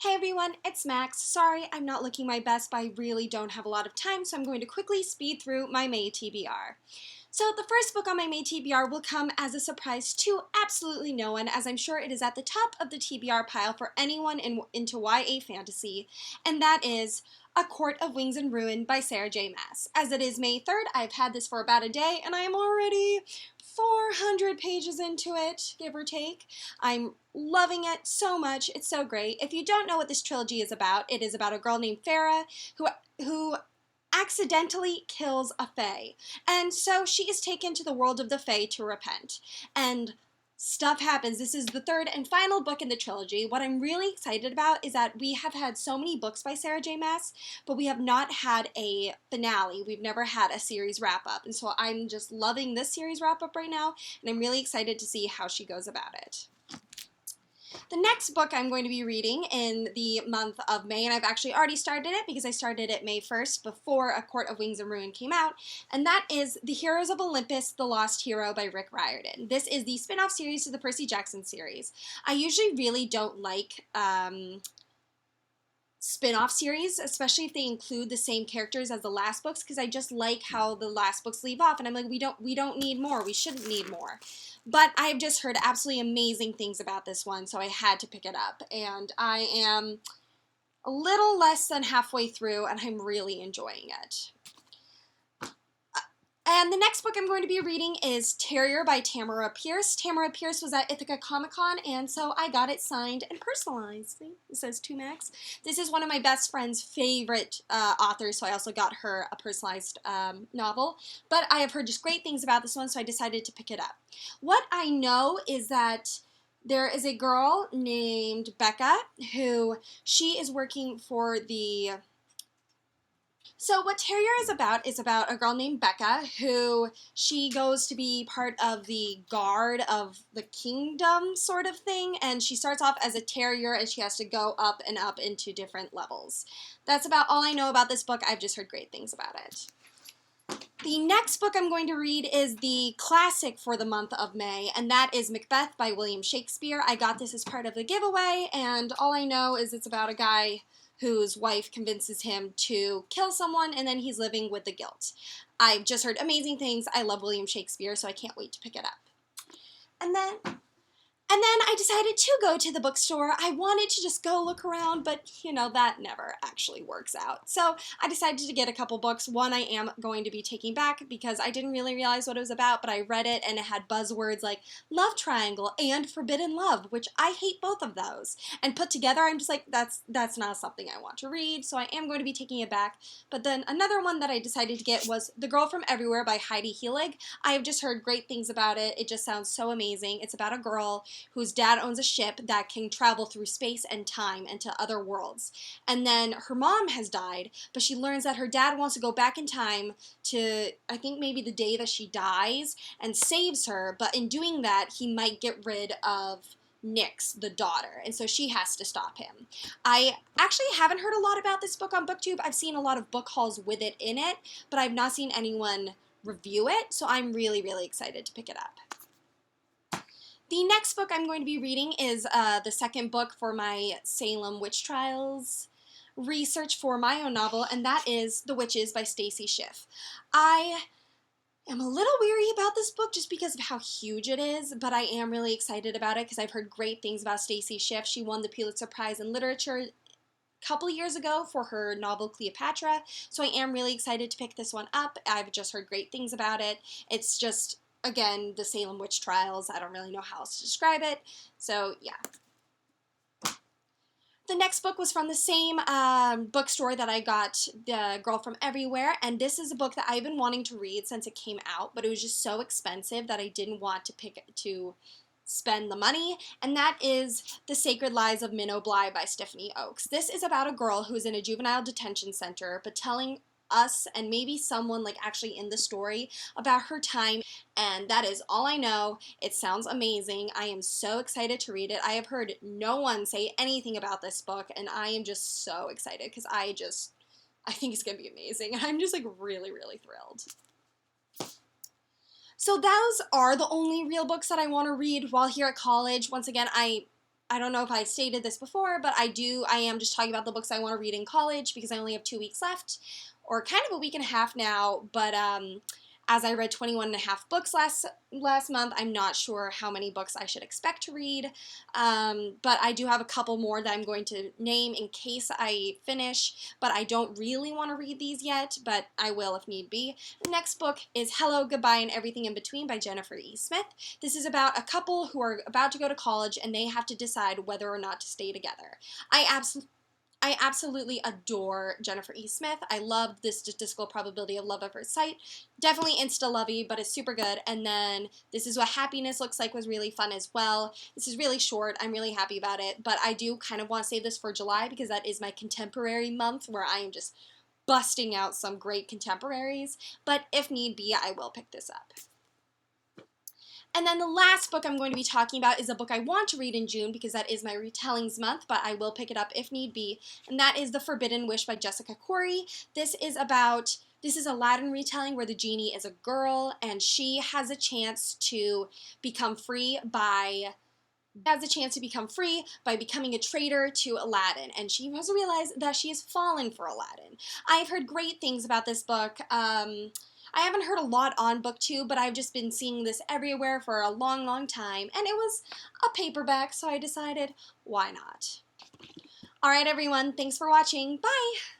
Hey everyone, it's Max. Sorry, I'm not looking my best, but I really don't have a lot of time, so I'm going to quickly speed through my May TBR. So the first book on my May TBR will come as a surprise to absolutely no one, as I'm sure it is at the top of the TBR pile for anyone into YA fantasy, and that is A Court of Wings and Ruin by Sarah J. Maas. As it is May 3rd, I've had this for about a day, and I am already 400 pages into it, give or take. I'm loving it so much. It's so great. If you don't know what this trilogy is about, it is about a girl named Farah who accidentally kills a fae. And so she is taken to the world of the fae to repent. And stuff happens. This is the third and final book in the trilogy. What I'm really excited about is that we have had so many books by Sarah J. Maas, but we have not had a finale. We've never had a series wrap up. And so I'm just loving this series wrap up right now, and I'm really excited to see how she goes about it. The next book I'm going to be reading in the month of May, and I've actually already started it because I started it May 1st before A Court of Wings and Ruin came out, and that is The Heroes of Olympus, The Lost Hero by Rick Riordan. This is the spin-off series to the Percy Jackson series. I usually really don't like spin-off series, especially if they include the same characters as the last books, because I just like how the last books leave off, and I'm like, we don't need more. We shouldn't need more. But I've just heard absolutely amazing things about this one, so I had to pick it up, and I am a little less than halfway through, and I'm really enjoying it. And the next book I'm going to be reading is Terrier by Tamara Pierce. Tamara Pierce was at Ithaca Comic Con, and so I got it signed and personalized. See? It says to Max. This is one of my best friend's favorite authors, so I also got her a personalized novel. But I have heard just great things about this one, so I decided to pick it up. What I know is that there is a girl named Becca who she is working for the... So what Terrier is about a girl named Becca who she goes to be part of the guard of the kingdom sort of thing, and she starts off as a terrier and she has to go up and up into different levels. That's about all I know about this book. I've just heard great things about it. The next book I'm going to read is the classic for the month of May, and that is Macbeth by William Shakespeare. I got this as part of the giveaway, and all I know is it's about a guy whose wife convinces him to kill someone, and then he's living with the guilt. I've just heard amazing things. I love William Shakespeare, so I can't wait to pick it up. And then I decided to go to the bookstore. I wanted to just go look around, but you know, that never actually works out. So I decided to get a couple books. One I am going to be taking back because I didn't really realize what it was about, but I read it and it had buzzwords like love triangle and forbidden love, which I hate both of those. And put together, I'm just like, that's not something I want to read, so I am going to be taking it back. But then another one that I decided to get was The Girl from Everywhere by Heidi Heelig. I have just heard great things about it. It just sounds so amazing. It's about a girl whose dad owns a ship that can travel through space and time and to other worlds. And then her mom has died, but she learns that her dad wants to go back in time to, I think maybe the day that she dies, and saves her, but in doing that, he might get rid of Nyx, the daughter, and so she has to stop him. I actually haven't heard a lot about this book on BookTube. I've seen a lot of book hauls with it in it, but I've not seen anyone review it, so I'm really, really excited to pick it up. The next book I'm going to be reading is the second book for my Salem Witch Trials research for my own novel, and that is The Witches by Stacy Schiff. I am a little weary about this book just because of how huge it is, but I am really excited about it because I've heard great things about Stacy Schiff. She won the Pulitzer Prize in Literature a couple years ago for her novel Cleopatra, so I am really excited to pick this one up. I've just heard great things about it. It's just, again, the Salem Witch Trials. I don't really know how else to describe it, so yeah. The next book was from the same bookstore that I got The Girl from Everywhere, and this is a book that I've been wanting to read since it came out, but it was just so expensive that I didn't want to spend the money, and that is The Sacred Lies of Minnow Bly by Stephanie Oakes. This is about a girl who's in a juvenile detention center, but telling us and maybe someone like actually in the story about her time, and that is all I know. It sounds amazing. I am so excited to read it. I have heard no one say anything about this book, and I am just so excited because I think it's gonna be amazing, and I'm just like really, really thrilled. So those are the only real books that I want to read while here at college. Once again, I I don't know if I stated this before, but I am just talking about the books I want to read in college because I only have 2 weeks left, or kind of a week and a half now, but as I read 21 and a half books last month, I'm not sure how many books I should expect to read, but I do have a couple more that I'm going to name in case I finish, but I don't really want to read these yet, but I will if need be. The next book is Hello, Goodbye, and Everything in Between by Jennifer E. Smith. This is about a couple who are about to go to college and they have to decide whether or not to stay together. I absolutely adore Jennifer E. Smith. I love this statistical probability of love at first sight. Definitely insta-lovey, but it's super good. And then This Is What Happiness Looks Like was really fun as well. This is really short. I'm really happy about it. But I do kind of want to save this for July because that is my contemporary month where I am just busting out some great contemporaries. But if need be, I will pick this up. And then the last book I'm going to be talking about is a book I want to read in June because that is my retellings month, but I will pick it up if need be, and that is The Forbidden Wish by Jessica Corey. This is Aladdin retelling where the genie is a girl and she has a chance to become free by becoming a traitor to Aladdin, and she has realized that she has fallen for Aladdin. I've heard great things about this book. I haven't heard a lot on BookTube, but I've just been seeing this everywhere for a long, long time, and it was a paperback, so I decided, why not? Alright everyone, thanks for watching. Bye!